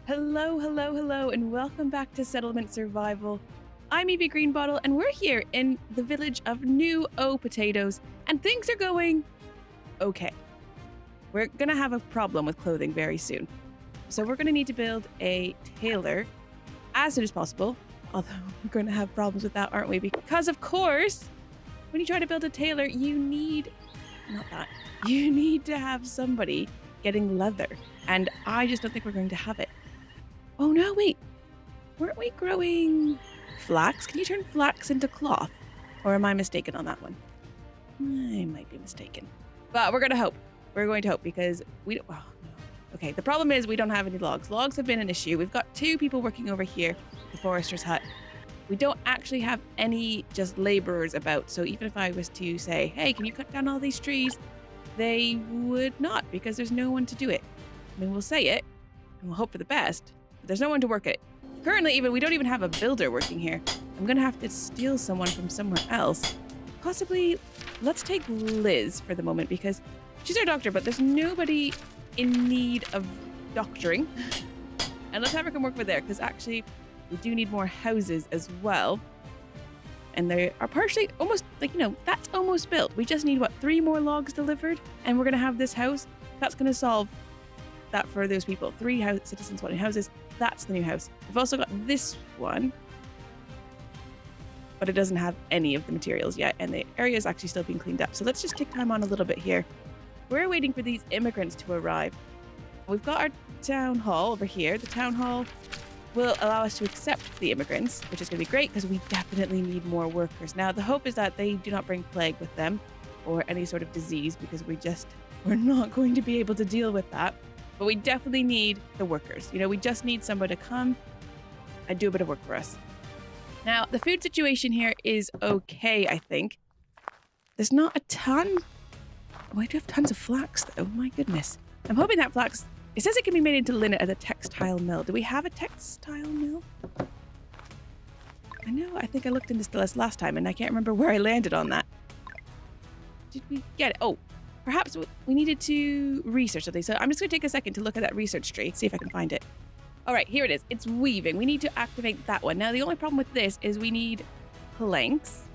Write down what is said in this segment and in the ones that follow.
Hello, hello, hello, and welcome back to Settlement Survival. I'm Evie Greenbottle, and we're here in the village of New OhPotatoes, and things are going okay. We're gonna have a problem with clothing very soon. So we're gonna need to build a tailor as soon as possible, although we're gonna have problems with that, aren't we? Because of course, when you try to build a tailor, you need to have somebody getting leather, and I just don't think we're going to have it. Oh no, wait. Weren't we growing flax? Can you turn flax into cloth? Or am I mistaken on that one? I might be mistaken. But we're going to hope. We're going to hope because we don't... Oh, no. Okay, the problem is we don't have any logs. Logs have been an issue. We've got 2 people working over here, the forester's hut. We don't actually have any just laborers about. So even if I was to say, hey, can you cut down all these trees? They would not because there's no one to do it. I mean, we'll say it and we'll hope for the best. There's no one to work it. Currently, we don't even have a builder working here. I'm going to have to steal someone from somewhere else. Possibly, let's take Liz for the moment because she's our doctor, but there's nobody in need of doctoring. And let's have her come work over there because actually we do need more houses as well. And they are partially almost that's almost built. We just need 3 more logs delivered and we're going to have this house. That's going to solve that for those people. 3 citizens wanting houses. That's the new house. We've also got this one, but it doesn't have any of the materials yet, and the area is actually still being cleaned up. So let's just take time on a little bit here. We're waiting for these immigrants to arrive. We've got our town hall over here. The town hall will allow us to accept the immigrants, which is going to be great because we definitely need more workers. Now, the hope is that they do not bring plague with them or any sort of disease because we're not going to be able to deal with that. But we definitely need the workers. We just need somebody to come and do a bit of work for us. Now, the food situation here is okay, I think. There's not a ton. Oh, I do have tons of flax, though. My goodness. I'm hoping that flax... It says it can be made into linen at a textile mill. Do we have a textile mill? I know. I think I looked into this last time, and I can't remember where I landed on that. Did we get it? Oh. Perhaps we needed to research something. So I'm just going to take a second to look at that research tree, see if I can find it. All right, here it is. It's weaving. We need to activate that one. Now, the only problem with this is we need planks.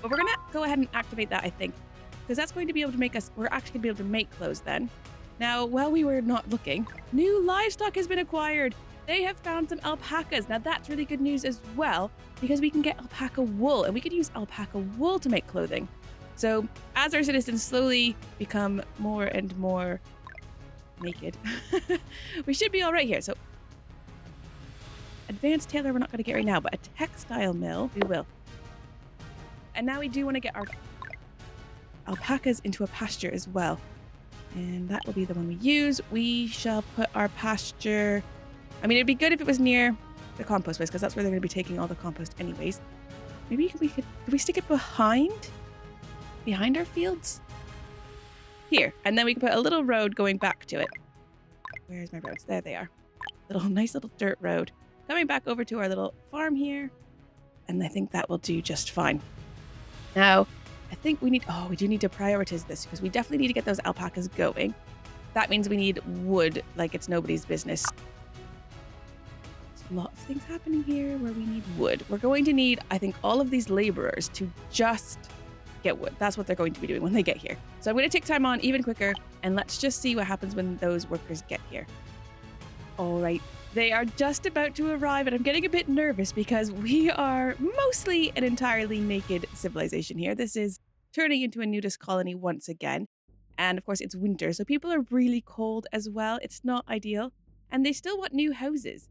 But we're going to go ahead and activate that, I think, because that's going to be able to make us... We're actually going to be able to make clothes then. Now, while we were not looking, new livestock has been acquired. They have found some alpacas. Now, that's really good news as well, because we can get alpaca wool, and we could use alpaca wool to make clothing. So as our citizens slowly become more and more naked, we should be all right here. So advanced tailor, we're not going to get right now, but a textile mill, we will. And now we do want to get our alpacas into a pasture as well. And that will be the one we use. We shall put our pasture... I mean, it'd be good if it was near the compost place because that's where they're going to be taking all the compost anyways. Maybe could we stick it behind our fields? Here, and then we can put a little road going back to it. Where's my roads? There they are. Nice little dirt road. Coming back over to our little farm here. And I think that will do just fine. Now, I think we do need to prioritize this because we definitely need to get those alpacas going. That means we need wood like it's nobody's business. There's a lot of things happening here where we need wood. We're going to need, I think, all of these laborers to just get wood. That's what they're going to be doing when they get here. So I'm going to take time on even quicker and let's just see what happens when those workers get here. All right, they are just about to arrive and I'm getting a bit nervous because we are mostly an entirely naked civilization here. This is turning into a nudist colony once again. And of course it's winter, so people are really cold as well. It's not ideal. And they still want new houses.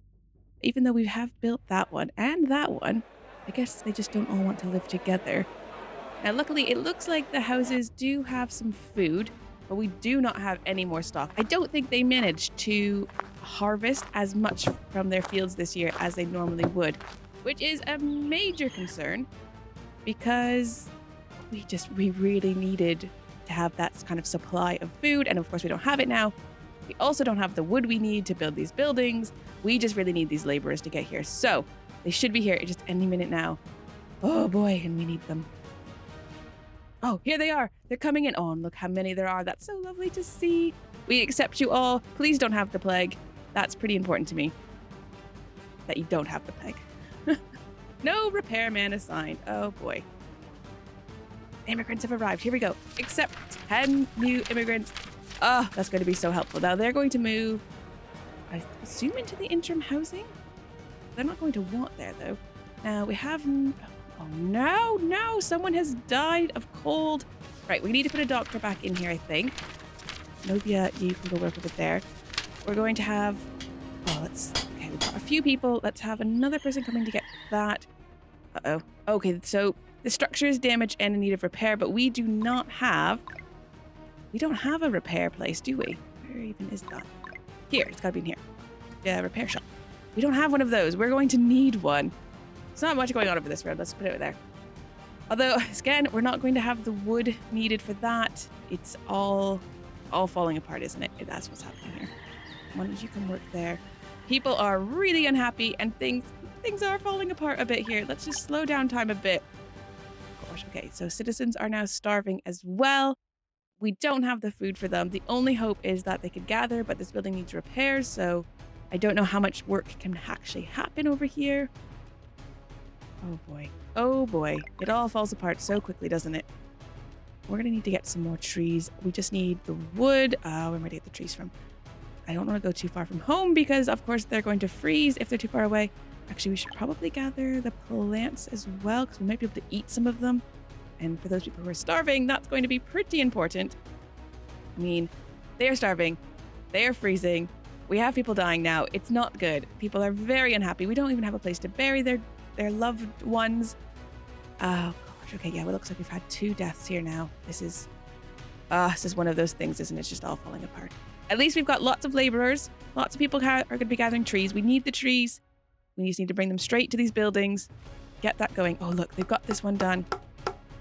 Even though we have built that one and that one, I guess they just don't all want to live together. Now, luckily, it looks like the houses do have some food, but we do not have any more stock. I don't think they managed to harvest as much from their fields this year as they normally would, which is a major concern because we really needed to have that kind of supply of food. And of course, we don't have it now. We also don't have the wood we need to build these buildings. We just really need these laborers to get here. So they should be here just any minute now. Oh boy, and we need them. Oh, here they are. They're coming in. Oh, and look how many there are. That's so lovely to see. We accept you all. Please don't have the plague. That's pretty important to me. that you don't have the peg. No repairman assigned. Oh boy. Immigrants have arrived. Here we go. Accept 10 new immigrants. Oh, that's going to be so helpful. Now they're going to move, I assume, into the interim housing. They're not going to want there though. Now we have, oh no, someone has died of cold. Right, we need to put a doctor back in here, I think. Novia, you can go work with it there. We're going to have, okay, we've got a few people. Let's have another person coming to get that. Uh-oh. Okay, so the structure is damaged and in need of repair, but we don't have a repair place, do we? Where even is that? Here, it's gotta be in here. Yeah, repair shop. We don't have one of those. We're going to need one. There's not much going on over this road. Let's put it there. Although, again, we're not going to have the wood needed for that. It's all falling apart, isn't it? That's what's happening here. Why don't you come work there? People are really unhappy and things are falling apart a bit here. Let's just slow down time a bit. Gosh, okay, so citizens are now starving as well. We don't have the food for them. The only hope is that they could gather, but this building needs repairs, so I don't know how much work can actually happen over here. Oh boy. Oh boy. It all falls apart so quickly, doesn't it? We're going to need to get some more trees. We just need the wood. Where am I to get the trees from? I don't want to go too far from home because, of course, they're going to freeze if they're too far away. Actually, we should probably gather the plants as well because we might be able to eat some of them. And for those people who are starving, that's going to be pretty important. I mean, they are starving. They are freezing. We have people dying now. It's not good. People are very unhappy. We don't even have a place to bury their loved ones. Oh, gosh. Okay, yeah, well, it looks like we've had 2 deaths here now. This is one of those things, isn't it? It's just all falling apart. At least we've got lots of laborers. Lots of people are going to be gathering trees. We need the trees. We just need to bring them straight to these buildings. Get that going. Oh, look, they've got this one done.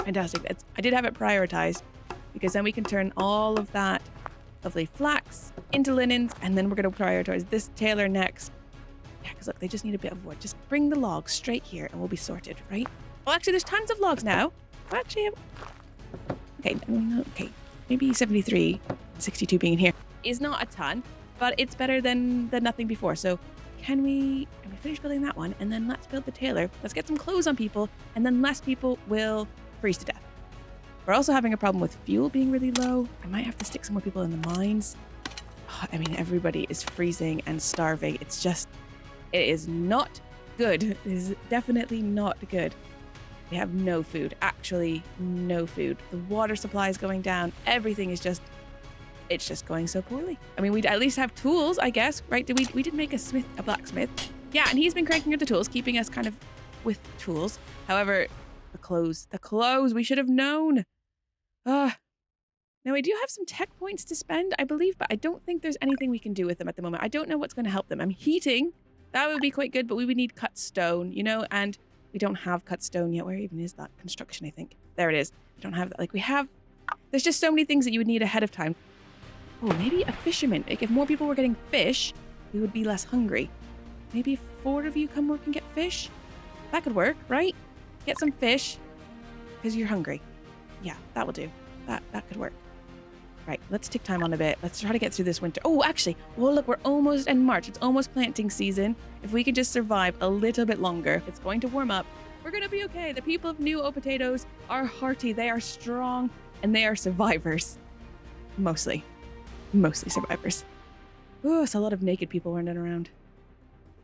Fantastic. I did have it prioritized because then we can turn all of that lovely flax into linens, and then we're going to prioritize this tailor next. Yeah, because look, they just need a bit of wood. Just bring the logs straight here and we'll be sorted, right? Well, actually, there's tons of logs now. Actually, okay, maybe 73, 62 being in here is not a ton, but it's better than nothing before. So can we finish building that one, and then let's build the tailor. Let's get some clothes on people, and then less people will freeze to death. We're also having a problem with fuel being really low. I might have to stick some more people in the mines. I mean, everybody is freezing and starving. It is not good. It is definitely not good. We have no food. Actually, no food. The water supply is going down. Everything is it's just going so poorly. I mean, we'd at least have tools, I guess, right? We did make a blacksmith. Yeah, and he's been cranking out the tools, keeping us kind of with tools. However, the clothes, we should have known. Now, I do have some tech points to spend, I believe, but I don't think there's anything we can do with them at the moment. I don't know what's going to help them. I'm heating. That would be quite good, but we would need cut stone, and we don't have cut stone yet. Where even is that? Construction, I think. There it is. We don't have that. There's just so many things that you would need ahead of time. Oh, maybe a fisherman. Like, if more people were getting fish, we would be less hungry. Maybe 4 of you come work and get fish? That could work, right? Get some fish because you're hungry. Yeah, that will do. That could work. Right, let's take time on a bit. Let's try to get through this winter. Oh, actually, well, look, we're almost in March. It's almost planting season. If we could just survive a little bit longer, it's going to warm up. We're going to be okay. The people of New OhPotatoes are hearty. They are strong, and they are survivors. Mostly survivors. Oh, it's a lot of naked people running around.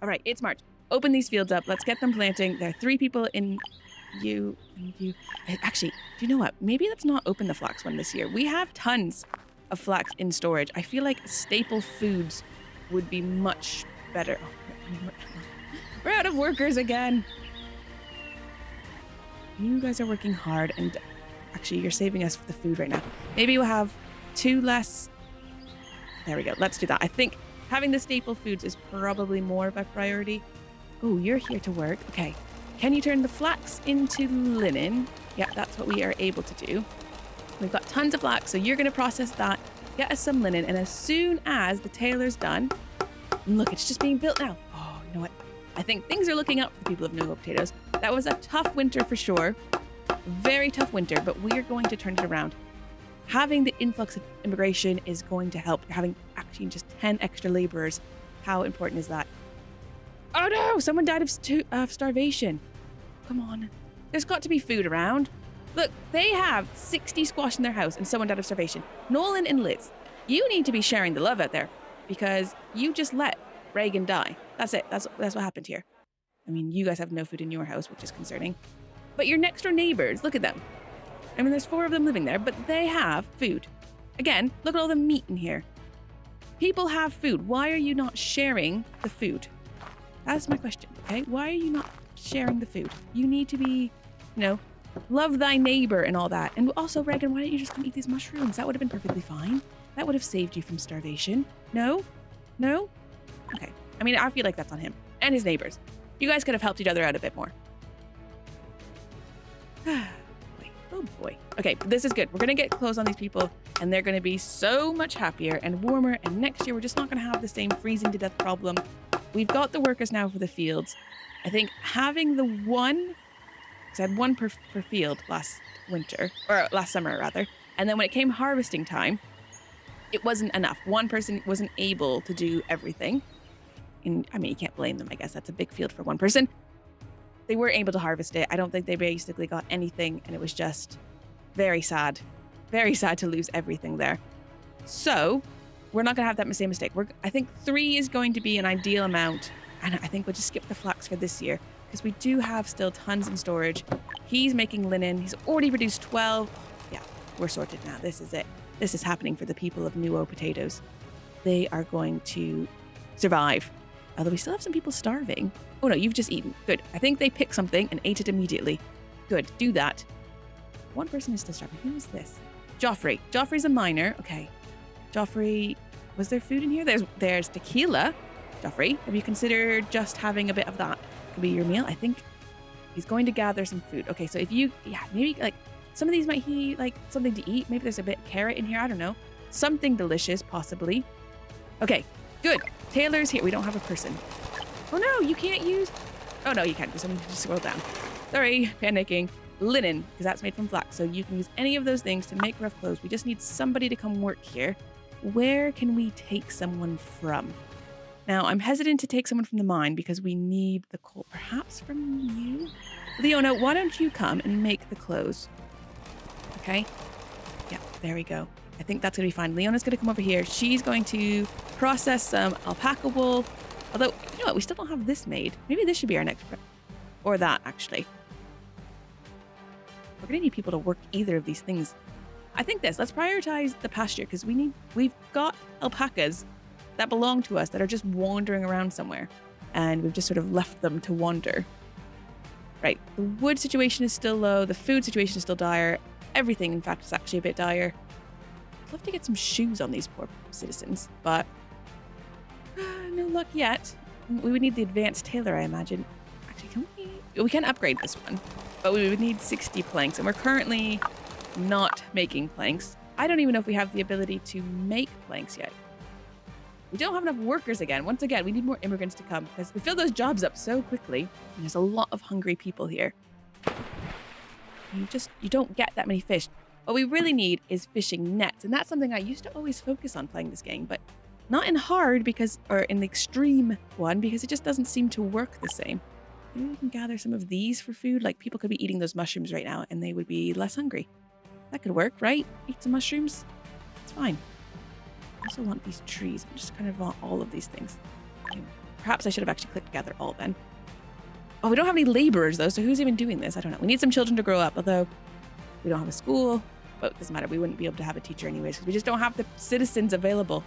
All right, it's March. Open these fields up. Let's get them planting. There are 3 people in you and you. Actually, do you know what? Maybe let's not open the flax one this year. We have tons of flax in storage. I feel like staple foods would be much better. Oh, we're out of workers again. You guys are working hard, and actually, you're saving us for the food right now. Maybe we'll have 2 less. There we go. Let's do that. I think having the staple foods is probably more of a priority. Oh, you're here to work. Okay. Can you turn the flax into linen? Yeah, that's what we are able to do. We've got tons of flax, so you're going to process that, get us some linen, and as soon as the tailor's done, look, it's just being built now. Oh, you know what? I think things are looking up for the people of New OhPotatoes. That was a tough winter for sure. Very tough winter, but we are going to turn it around. Having the influx of immigration is going to help. Having actually just 10 extra laborers. How important is that? Oh no! No, someone died of starvation. Come on. There's got to be food around. Look, they have 60 squash in their house and someone died of starvation. Nolan and Liz, you need to be sharing the love out there because you just let Reagan die. That's it. That's what happened here. I mean, you guys have no food in your house, which is concerning. But your next door neighbors, look at them. I mean, there's 4 of them living there, but they have food. Again, look at all the meat in here. People have food. Why are you not sharing the food? That's my question, okay? Why are you not sharing the food? You need to be, love thy neighbor and all that. And also, Reagan, why don't you just come eat these mushrooms? That would have been perfectly fine. That would have saved you from starvation. No? No? Okay. I mean, I feel like that's on him and his neighbors. You guys could have helped each other out a bit more. Oh boy. Okay, this is good. We're going to get clothes on these people and they're going to be so much happier and warmer. And next year, we're just not going to have the same freezing to death problem. We've got the workers now for the fields. I think having the one, because I had one per field last summer rather. And then when it came harvesting time, it wasn't enough. One person wasn't able to do everything. And I mean, you can't blame them. I guess that's a big field for one person. They weren't able to harvest it. I don't think they basically got anything. And it was just very sad to lose everything there. So we're not going to have that same mistake. I think 3 is going to be an ideal amount. And I think we'll just skip the flax for this year because we do have still tons in storage. He's making linen. He's already produced 12. Yeah, we're sorted now. This is it. This is happening for the people of New OhPotatoes. They are going to survive. Although we still have some people starving. Oh no, you've just eaten. Good. I think they picked something and ate it immediately. Good. Do that. One person is still starving. Who is this? Joffrey. Joffrey's a miner. Okay. Joffrey, was there food in here? There's tequila. Joffrey, have you considered just having a bit of that? Could be your meal. I think he's going to gather some food. Okay, so if you, maybe like some of these might be like something to eat. Maybe there's a bit of carrot in here. I don't know. Something delicious, possibly. Okay, good. Taylor's here. We don't have a person. Oh no, you can't use. Oh no, you can't. There's something to just scroll down. Sorry, panicking. Linen, because that's made from flax. So you can use any of those things to make rough clothes. We just need somebody to come work here. Where can we take someone from? Now, I'm hesitant to take someone from the mine because we need the coal. Perhaps from you? Leona, why don't you come and make the clothes? Okay. Yeah, there we go. I think that's going to be fine. Leona's going to come over here. She's going to process some alpaca wool. Although, you know what? We still don't have this made. Maybe this should be our next or that, actually. We're going to need people to work either of these things. I think this. Let's prioritize the pasture because we've got alpacas that belong to us that are just wandering around somewhere. And we've just sort of left them to wander. Right. The wood situation is still low. The food situation is still dire. Everything, in fact, is actually a bit dire. I'd love to get some shoes on these poor citizens, but no luck yet. We would need the advanced tailor, I imagine. Actually, can we can upgrade this one, but we would need 60 planks, and we're currently not making planks. I don't even know if we have the ability to make planks yet. We don't have enough workers again. Once again, we need more immigrants to come because we fill those jobs up so quickly. And there's a lot of hungry people here. You don't get that many fish. What we really need is fishing nets. And that's something I used to always focus on playing this game, but not in hard or in the extreme one because it just doesn't seem to work the same. Maybe we can gather some of these for food. Like people could be eating those mushrooms right now and they would be less hungry. That could work, right? Eat some mushrooms. It's fine. I also want these trees. I just kind of want all of these things. Perhaps I should have actually clicked gather all then. Oh, we don't have any laborers though, so who's even doing this? I don't know. We need some children to grow up, although we don't have a school. But it doesn't matter. We wouldn't be able to have a teacher anyways because we just don't have the citizens available.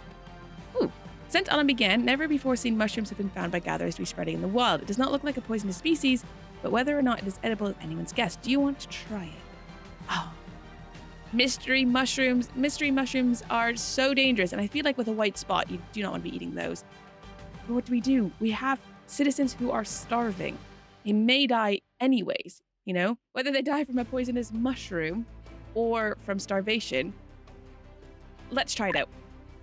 Ooh. Since autumn began, never before seen mushrooms have been found by gatherers to be spreading in the wild. It does not look like a poisonous species, but whether or not it is edible is anyone's guess. Do you want to try it? Oh. Mystery mushrooms. Mystery mushrooms are so dangerous, and I feel like with a white spot, you do not want to be eating those. But what do? We have citizens who are starving. They may die anyways, you know? Whether they die from a poisonous mushroom or from starvation. Let's try it out.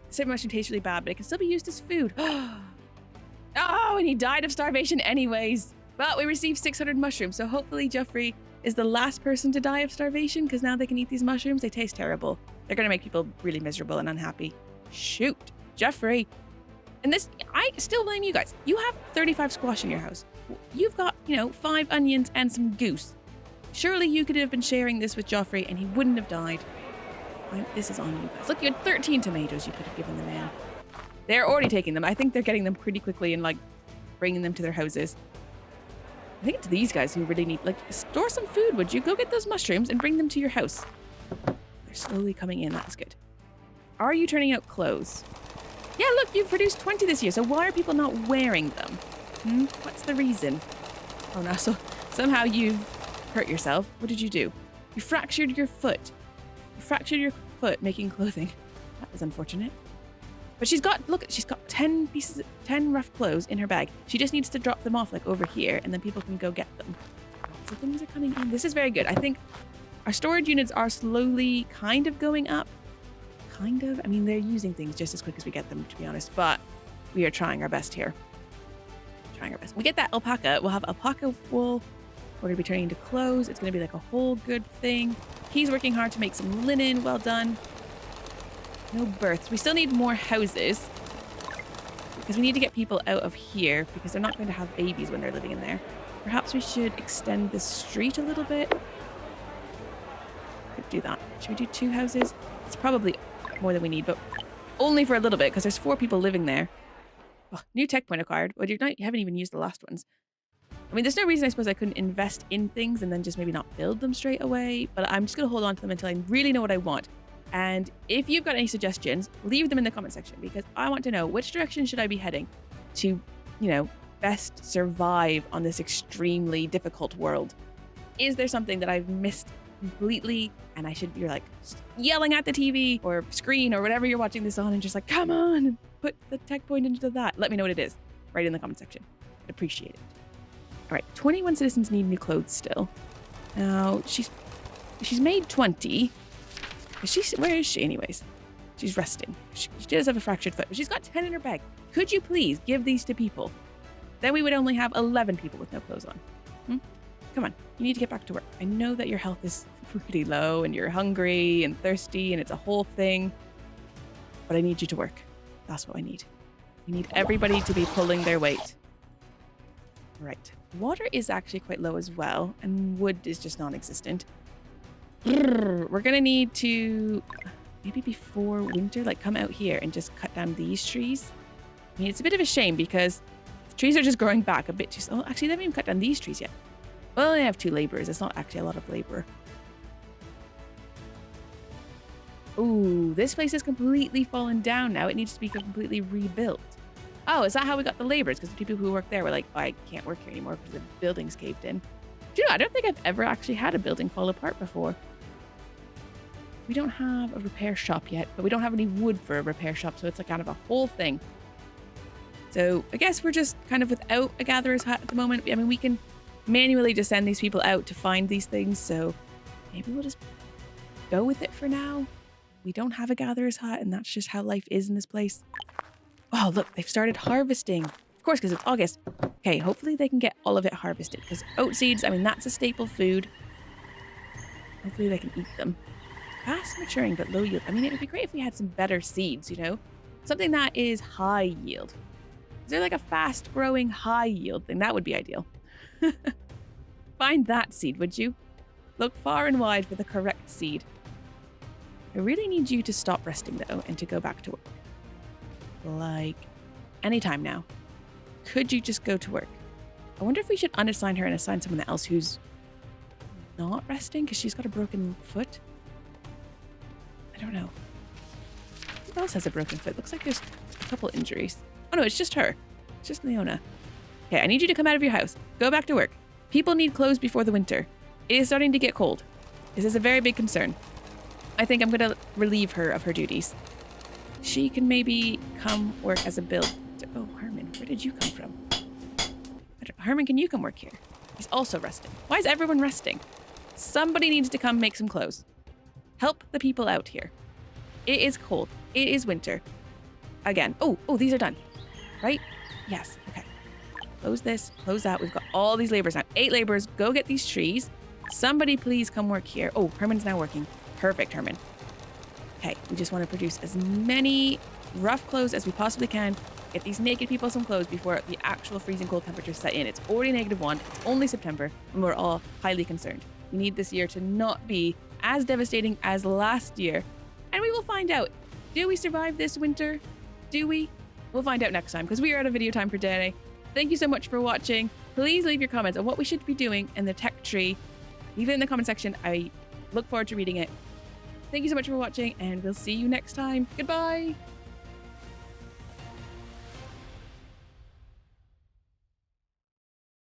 Certain mushroom tastes really bad, but it can still be used as food. Oh, and he died of starvation anyways. But we received 600 mushrooms, so hopefully Jeffrey is the last person to die of starvation because now they can eat these mushrooms. They taste terrible. They're going to make people really miserable and unhappy. Shoot, Jeffrey. And this, I still blame you guys. You have 35 squash in your house. You've got, 5 onions and some goose. Surely you could have been sharing this with Joffrey and he wouldn't have died. This is on you guys. Look, you had 13 tomatoes you could have given the man. They're already taking them. I think they're getting them pretty quickly and like bringing them to their houses. I think it's these guys who really need, like, store some food, would you? Go get those mushrooms and bring them to your house. They're slowly coming in. That's good. Are you turning out clothes? Yeah, look, you've produced 20 this year. So why are people not wearing them? What's the reason? Oh no, so somehow you've hurt yourself. What did you do? You fractured your foot. You fractured your foot making clothing. That is unfortunate. But she's got 10 rough clothes in her bag. She just needs to drop them off like over here and then people can go get them. So things are coming in. This is very good. I think our storage units are slowly kind of going up. Kind of. I mean, they're using things just as quick as we get them, to be honest, but we are trying our best here. Trying our best. We get that alpaca. We'll have alpaca wool. We're going to be turning into clothes. It's going to be like a whole good thing. He's working hard to make some linen. Well done. No births. We still need more houses because we need to get people out of here because they're not going to have babies when they're living in there. Perhaps we should extend the street a little bit. Could do that. Should we do 2 houses? It's probably more than we need, but only for a little bit because there's 4 people living there. Oh, new tech point acquired. Well, you haven't even used the last ones. I mean, there's no reason I suppose I couldn't invest in things and then just maybe not build them straight away, but I'm just going to hold on to them until I really know what I want. And if you've got any suggestions, leave them in the comment section because I want to know which direction should I be heading to, best survive on this extremely difficult world. Is there something that I've missed completely and I should be like yelling at the TV or screen or whatever you're watching this on and just like, come on, and put the tech point into that. Let me know what it is right in the comment section. I'd appreciate it. All right, 21 citizens need new clothes still. Now, she's made 20. Where is she anyways? She's resting. She does have a fractured foot, but she's got 10 in her bag. Could you please give these to people? Then we would only have 11 people with no clothes on. Come on, you need to get back to work. I know that your health is pretty low and you're hungry and thirsty and it's a whole thing, but I need you to work. That's what I need. We need everybody to be pulling their weight. Right. Water is actually quite low as well, and wood is just non-existent. We're gonna need to maybe before winter come out here and just cut down these trees. I mean, it's a bit of a shame because the trees are just growing back a bit too slow. Actually, they haven't even cut down these trees yet. Well, I have 2 laborers. It's not actually a lot of labor. Ooh, this place is completely fallen down now. It needs to be completely rebuilt. Oh, is that how we got the laborers? Because the people who work there were like, oh, I can't work here anymore because the building's caved in. Do you know, I don't think I've ever actually had a building fall apart before. We don't have a repair shop yet, but we don't have any wood for a repair shop, so it's like kind of a whole thing. So I guess we're just kind of without a gatherer's hut at the moment. I mean, we can manually just send these people out to find these things, so maybe we'll just go with it for now. We don't have a gatherer's hut, and that's just how life is in this place. Oh, look, they've started harvesting. Of course, because it's August. Okay, hopefully they can get all of it harvested, because oat seeds, I mean, that's a staple food. Hopefully they can eat them. Fast maturing, but low yield. I mean, it would be great if we had some better seeds, Something that is high yield. Is there like a fast growing high yield thing? That would be ideal. Find that seed, would you? Look far and wide for the correct seed. I really need you to stop resting though and to go back to work. Like anytime now. Could you just go to work? I wonder if we should unassign her and assign someone else who's not resting because she's got a broken foot. I don't know. Who else has a broken foot? Looks like there's a couple injuries. Oh no, it's just her. It's just Leona. Okay, I need you to come out of your house. Go back to work. People need clothes before the winter. It is starting to get cold. This is a very big concern. I think I'm going to relieve her of her duties. She can maybe come work as a build. Oh, Herman, where did you come from? Herman, can you come work here? He's also resting. Why is everyone resting? Somebody needs to come make some clothes. Help the people out here. It is cold. It is winter. Again. Oh, these are done. Right? Yes. Okay. Close this. Close that. We've got all these laborers now. 8 laborers. Go get these trees. Somebody please come work here. Oh, Herman's now working. Perfect, Herman. Okay. We just want to produce as many rough clothes as we possibly can Get these naked people some clothes before the actual freezing cold temperatures set in. It's already -1. It's only September, and we're all highly concerned. We need this year to not be as devastating as last year. And we will find out. Do we survive this winter? Do we? We'll find out next time, because we are out of video time for today. Thank you so much for watching. Please leave your comments on what we should be doing in the tech tree. Leave it in the comment section. I look forward to reading it. Thank you so much for watching, and we'll see you next time. Goodbye.